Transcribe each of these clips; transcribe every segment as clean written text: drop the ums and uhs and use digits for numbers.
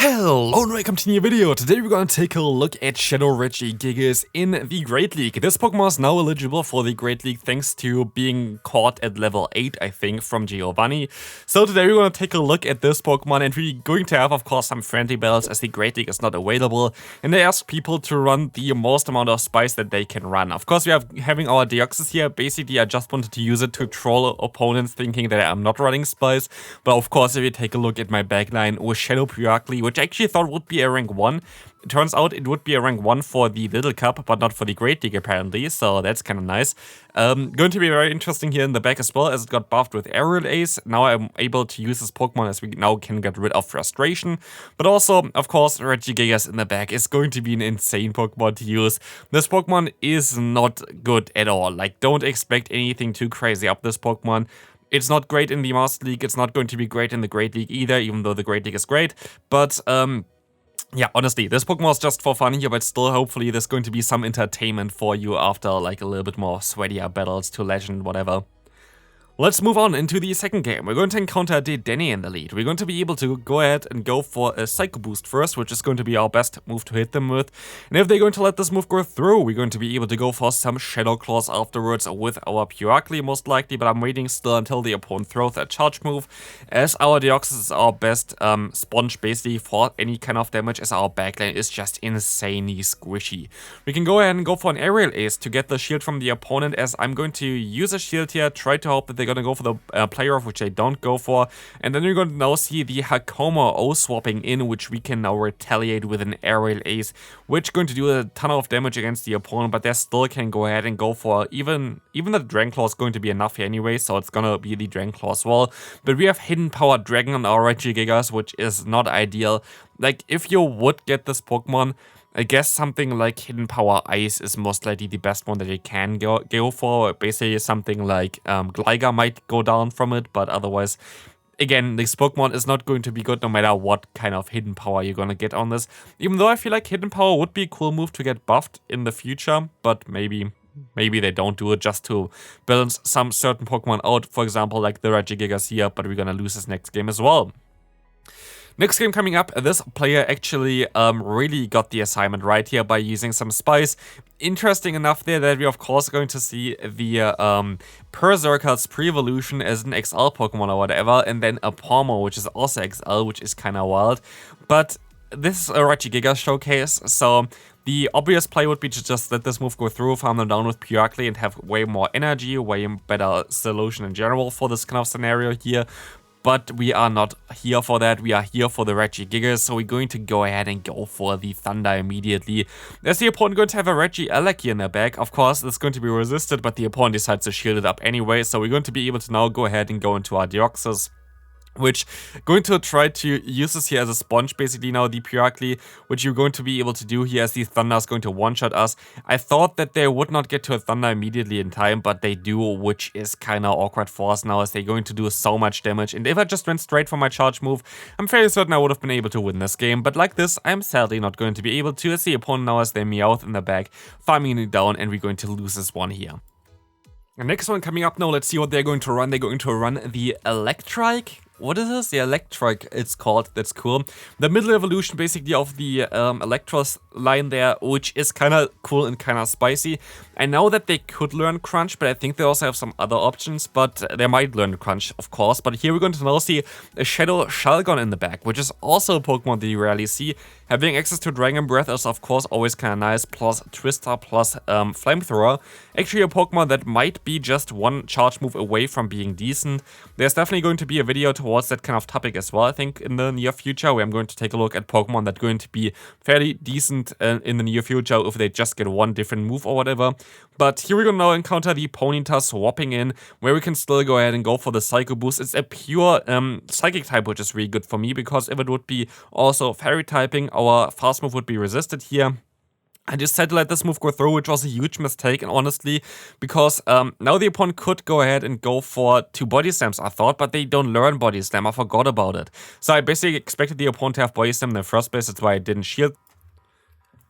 Hello and welcome to a new video. Today we're gonna take a look at Shadow Regigas in the Great League. This Pokemon is now eligible for the Great League thanks to being caught at level 8, I think, from Giovanni. So today we're gonna take a look at this Pokemon and we're going to have, of course, some friendly battles as the Great League is not available. And they ask people to run the most amount of spice that they can run. Of course, we have having our Deoxys here. Basically, I just wanted to use it to troll opponents thinking that I'm not running spice. But of course, if you take a look at my backline with Shadow Regigas, which I actually thought would be a rank 1. It turns out it would be a rank 1 for the Little Cup, but not for the Great League apparently, so that's kind of nice. Going to be very interesting here in the back as well, as it got buffed with Aerial Ace. Now I'm able to use this Pokemon as we now can get rid of Frustration. But also, of course, Regigigas in the back is going to be an insane Pokemon to use. This Pokemon is not good at all. Like, don't expect anything too crazy up this Pokemon. It's not great in the Master League, it's not going to be great in the Great League either, even though the Great League is great. But, yeah, honestly, this Pokemon is just for fun here, but still, hopefully, there's going to be some entertainment for you after, like, a little bit more sweatier battles to Legend, whatever. Let's move on into the second game. We're going to encounter Dedenne in the lead. We're going to be able to go ahead and go for a Psycho Boost first, which is going to be our best move to hit them with. And if they're going to let this move go through, we're going to be able to go for some Shadow Claws afterwards with our Regigigas most likely, but I'm waiting still until the opponent throws a charge move, as our Deoxys is our best sponge basically for any kind of damage, as our backline is just insanely squishy. We can go ahead and go for an Aerial Ace to get the shield from the opponent, as I'm going to use a shield here, try to hope that they're gonna go for the player off, which they don't go for, and then you're going to now see the Hakoma O swapping in, which we can now retaliate with an Aerial Ace, which going to do a ton of damage against the opponent, but they still can go ahead and go for even the Dragon Claw is going to be enough here anyway, so it's gonna be the Dragon Claw as well. But we have Hidden Power Dragon on our Regigigas, which is not ideal. Like, if you would get this Pokemon, I guess something like Hidden Power Ice is most likely the best one that you can go for. Basically, something like Gligar might go down from it, but otherwise, again, this Pokemon is not going to be good no matter what kind of Hidden Power you're gonna get on this. Even though I feel like Hidden Power would be a cool move to get buffed in the future, but maybe they don't do it just to balance some certain Pokemon out. For example, like the Regigigas here, but we're gonna lose this next game as well. Next game coming up, this player actually really got the assignment right here by using some spice. Interesting enough there that we're of course going to see the Berserker's pre-evolution as an XL Pokemon or whatever, and then a Palmo, which is also XL, which is kind of wild. But this is a Regigigas showcase, so the obvious play would be to just let this move go through, farm them down with Regigigas and have way more energy, way better solution in general for this kind of scenario here. But we are not here for that, we are here for the Regigigas, so we're going to go ahead and go for the Thunder immediately. As the opponent going to have a Regielec in their back, of course it's going to be resisted, but the opponent decides to shield it up anyway, so we're going to be able to now go ahead and go into our Deoxys, which going to try to use this here as a sponge, basically now the Regigigas, which you're going to be able to do here as the Thunder is going to one-shot us. I thought that they would not get to a Thunder immediately in time, but they do, which is kind of awkward for us now, as they're going to do so much damage. And if I just went straight for my charge move, I'm fairly certain I would have been able to win this game, but like this, I'm sadly not going to be able to, as the opponent now has their Meowth in the back, farming it down, and we're going to lose this one here. The next one coming up now, let's see what they're going to run. They're going to run the Electrike. What is this? The Electrike, it's called. That's cool. The middle evolution, basically, of the Electros line there, which is kind of cool and kind of spicy. I know that they could learn Crunch, but I think they also have some other options, but they might learn Crunch, of course. But here we're going to now see a Shadow Shelgon in the back, which is also a Pokemon that you rarely see. Having access to Dragon Breath is, of course, always kind of nice, plus Twister, plus Flamethrower. Actually, a Pokemon that might be just one charge move away from being decent. There's definitely going to be a video towards that kind of topic as well, I think, in the near future, where I'm going to take a look at Pokemon that are going to be fairly decent in the near future if they just get one different move or whatever. But here we're going to now encounter the Ponyta swapping in, where we can still go ahead and go for the Psycho Boost. It's a pure Psychic type, which is really good for me, because if it would be also Fairy typing, our fast move would be resisted here. I just had to let this move go through, which was a huge mistake, and honestly, because now the opponent could go ahead and go for 2 Body Slams, I thought, but they don't learn Body Slam, I forgot about it. So I basically expected the opponent to have Body Slam in the first place, that's why I didn't shield.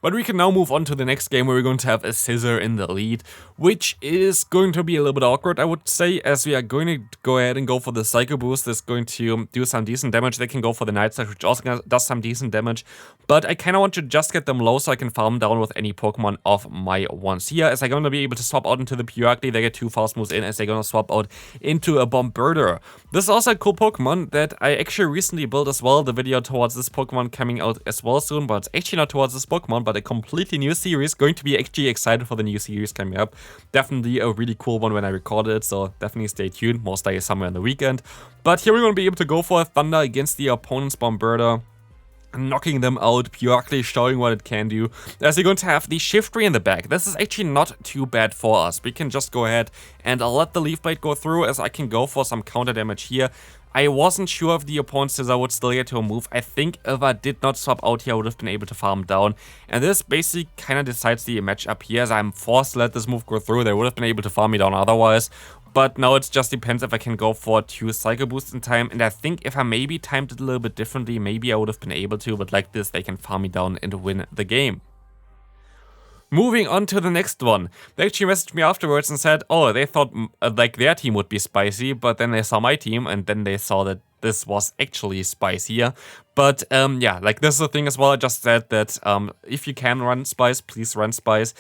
But we can now move on to the next game where we're going to have a Scizor in the lead, which is going to be a little bit awkward, I would say, as we are going to go ahead and go for the Psycho Boost. That's going to do some decent damage. They can go for the Night Slash, which also does some decent damage. But I kind of want to just get them low so I can farm down with any Pokemon of my ones here, as I'm going to be able to swap out into the Broguiere. They get 2 fast moves in, as they're going to swap out into a Bombirdier. This is also a cool Pokemon that I actually recently built as well. The video towards this Pokemon coming out as well soon, but it's actually not towards this Pokemon, but a completely new series. Going to be actually excited for the new series coming up. Definitely a really cool one when I recorded it, so definitely stay tuned. Most likely somewhere on the weekend. But here we're going to be able to go for a Thunder against the opponent's Bombirdier, knocking them out, Broguiere showing what it can do, as you're going to have the Shiftry in the back. This is actually not too bad for us. We can just go ahead and let the Leaf Blade go through, as I can go for some counter damage here. I wasn't sure if the opponent's Scizor would still get to a move. I think if I did not swap out here, I would have been able to farm down. And this basically kind of decides the matchup here, as I'm forced to let this move go through. They would have been able to farm me down otherwise. But now it just depends if I can go for 2 Psycho Boosts in time. And I think if I maybe timed it a little bit differently, maybe I would have been able to. But like this, they can farm me down and win the game. Moving on to the next one. They actually messaged me afterwards and said, oh, they thought like their team would be spicy, but then they saw my team and then they saw that this was actually spicier. But yeah, like this is the thing as well. I just said that if you can run Spice, please run Spice.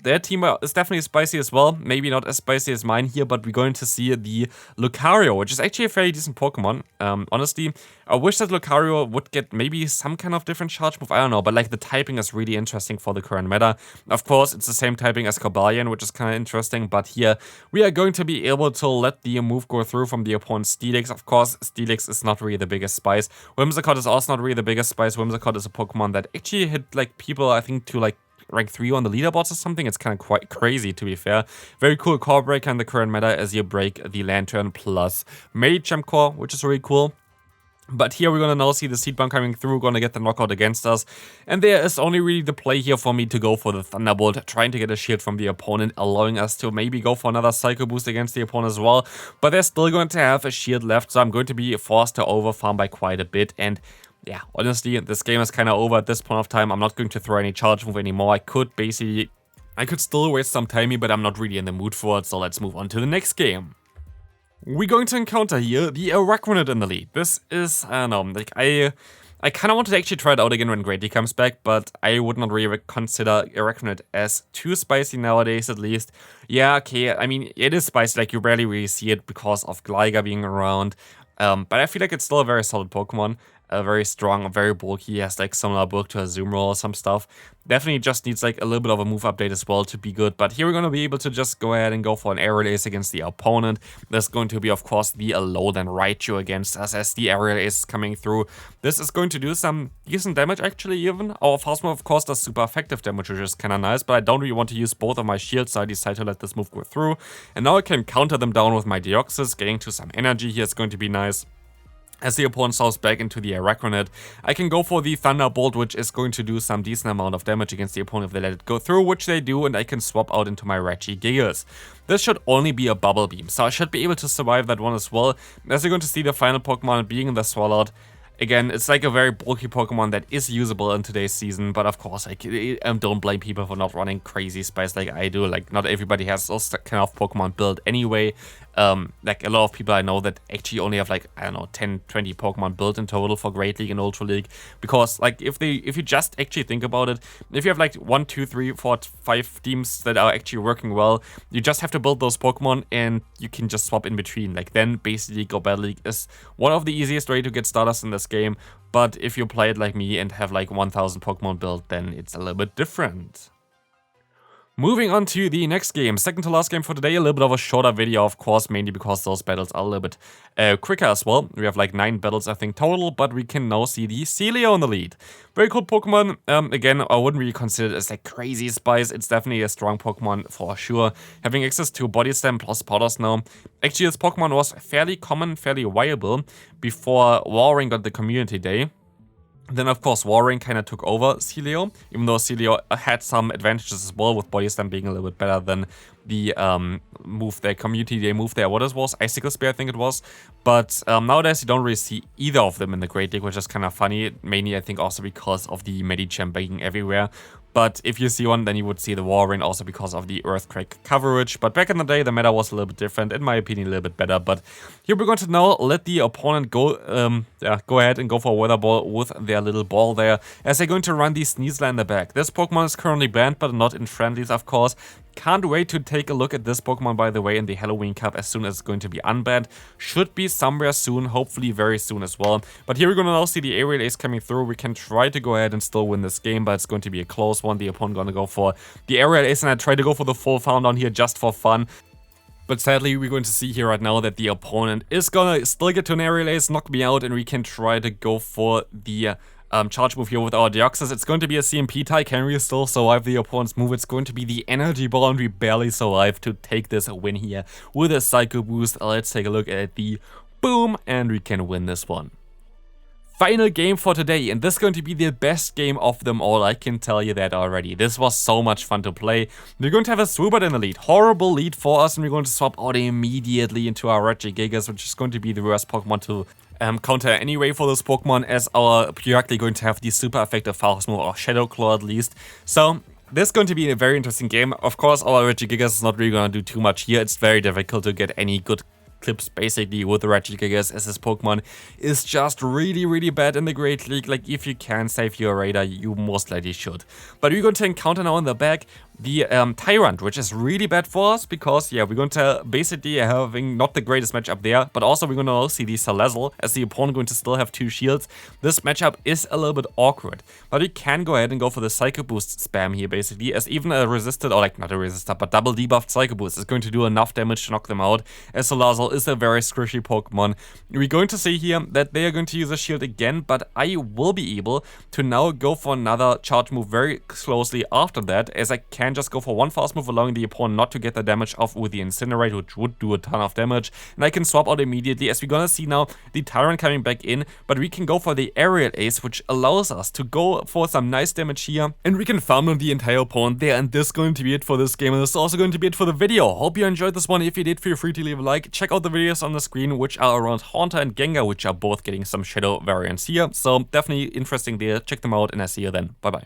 Their team is definitely spicy as well. Maybe not as spicy as mine here, but we're going to see the Lucario, which is actually a very decent Pokemon. Honestly, I wish that Lucario would get maybe some kind of different charge move. I don't know, but like the typing is really interesting for the current meta. Of course, it's the same typing as Cobalion, which is kind of interesting. But here, we are going to be able to let the move go through from the opponent's Steelix. Of course, Steelix is not really the biggest spice. Whimsicott is also not really the biggest spice. Whimsicott is a Pokemon that actually hit like people, I think, to like rank 3 on the leaderboards or something. It's kind of quite crazy, to be fair. Very cool core breaker in the current meta, as you break the Lantern plus Medicham core, which is really cool. But here we're going to now see the Seed Bomb coming through, going to get the knockout against us. And there is only really the play here for me to go for the Thunderbolt, trying to get a shield from the opponent, allowing us to maybe go for another Psycho Boost against the opponent as well. But they're still going to have a shield left, so I'm going to be forced to overfarm by quite a bit. And yeah, honestly, this game is kind of over at this point of time. I'm not going to throw any charge move anymore. I could still waste some timing, but I'm not really in the mood for it. So let's move on to the next game. We're going to encounter here the Araquanid in the lead. This is, I don't know, like I kind of wanted to actually try it out again when Great League comes back, but I would not really consider Araquanid as too spicy nowadays, at least. Yeah, okay, I mean, it is spicy, like you barely really see it because of Gligar being around. But I feel like it's still a very solid Pokemon. Very strong, very bulky, has like similar bulk to a Azumarill or some stuff. Definitely just needs like a little bit of a move update as well to be good. But here we're going to be able to just go ahead and go for an Aerial Ace against the opponent. There's going to be, of course, the Alolan Raichu against us as the Aerial Ace is coming through. This is going to do some decent damage, actually, even. Our fast move, of course, does super effective damage, which is kind of nice. But I don't really want to use both of my shields, so I decide to let this move go through. And now I can counter them down with my Deoxys, getting to some energy here. It's going to be nice. As the opponent slows back into the Araquanid, I can go for the Thunderbolt, which is going to do some decent amount of damage against the opponent if they let it go through, which they do, and I can swap out into my Regigigas. This should only be a Bubble Beam, so I should be able to survive that one as well. As you're going to see, the final Pokemon being the Swalot. Again, it's like a very bulky Pokemon that is usable in today's season, but of course, like, don't blame people for not running crazy spice like I do. Like, not everybody has those kind of Pokemon built anyway. Like, a lot of people I know that actually only have, like, I don't know, 10, 20 Pokemon built in total for Great League and Ultra League. Because, like, if you just actually think about it, if you have, like, 1, 2, 3, 4, 5 teams that are actually working well, you just have to build those Pokemon and you can just swap in between. Like, then, basically, Go Battle League is one of the easiest way to get starters in this game. But if you play it like me and have, like, 1000 Pokemon built, then it's a little bit different. Moving on to the next game, second to last game for today, a little bit of a shorter video, of course, mainly because those battles are a little bit quicker as well. We have like 9 battles, I think, total, but we can now see the Celio in the lead. Very cool Pokemon. Again, I wouldn't really consider it as like crazy spice. It's definitely a strong Pokemon for sure. Having access to Body Slam plus Powder Snow. Actually, this Pokemon was fairly common, fairly viable before Warring got the Community Day. Then, of course, Warring kind of took over Celio, even though Celio had some advantages as well, with Body Slam being a little bit better than the move there, Community Day move there. What it was? Icicle Spear, I think it was. But nowadays, you don't really see either of them in the Great League, which is kind of funny. Mainly, I think, also because of the Medicham being everywhere. But if you see one, then you would see the War Rain also because of the Earthquake coverage. But back in the day, the meta was a little bit different, in my opinion, a little bit better. But here we're going to now let the opponent go ahead and go for a Weather Ball with their little ball there, as they're going to run the Sneasel in the back. This Pokemon is currently banned, but not in friendlies, of course. Can't wait to take a look at this Pokemon, by the way, in the Halloween Cup as soon as it's going to be unbanned. Should be somewhere soon, hopefully very soon as well. But here we're going to now see the Aerial Ace coming through. We can try to go ahead and still win this game, but it's going to be a close one. The opponent going to go for the Aerial Ace, and I try to go for the full farm down here just for fun. But sadly, we're going to see here right now that the opponent is going to still get to an Aerial Ace, knock me out, and we can try to go for the charge move here with our Deoxys. It's going to be a CMP tie. Can we still survive the opponent's move? It's going to be the Energy Ball, and we barely survive to take this win here with a Psycho Boost. Let's take a look at the boom, and we can win this one. Final game for today, and this is going to be the best game of them all, I can tell you that already. This was so much fun to play. We're going to have a Swoobat in the lead, horrible lead for us, and we're going to swap out immediately into our Regigigas, which is going to be the worst Pokemon to counter anyway for this Pokemon, as our periodically going to have the super effective Fast Move or Shadow Claw at least. So this is going to be a very interesting game. Of course, our Regigigas is not really going to do too much here. It's very difficult to get any good clips basically with the Regigigas, as this Pokemon is just really bad in the Great League. Like, if you can save your radar, you most likely should. But we're going to encounter now in the back the Tyrant, which is really bad for us because, yeah, we're going to basically having not the greatest matchup there, but also we're going to see the Salazzle, as the opponent going to still have 2 shields. This matchup is a little bit awkward, but we can go ahead and go for the Psycho Boost spam here basically, as even a resisted, or like not a resisted, but double debuffed Psycho Boost is going to do enough damage to knock them out, as Salazzle is a very squishy Pokemon. We're going to see here that they are going to use a shield again, but I will be able to now go for another charge move very closely after that, as I can just go for one fast move, allowing the opponent not to get the damage off with the Incinerate, which would do a ton of damage, and I can swap out immediately, as we're gonna see now the Tyrant coming back in, but we can go for the Aerial Ace, which allows us to go for some nice damage here, and we can farm on the entire opponent there, and this is going to be it for this game, and this is also going to be it for the video. Hope you enjoyed this one. If you did, feel free to leave a like. Check out the videos on the screen, which are around Haunter and Gengar, which are both getting some Shadow variants here, so definitely interesting there. Check them out, and I see you then. Bye bye.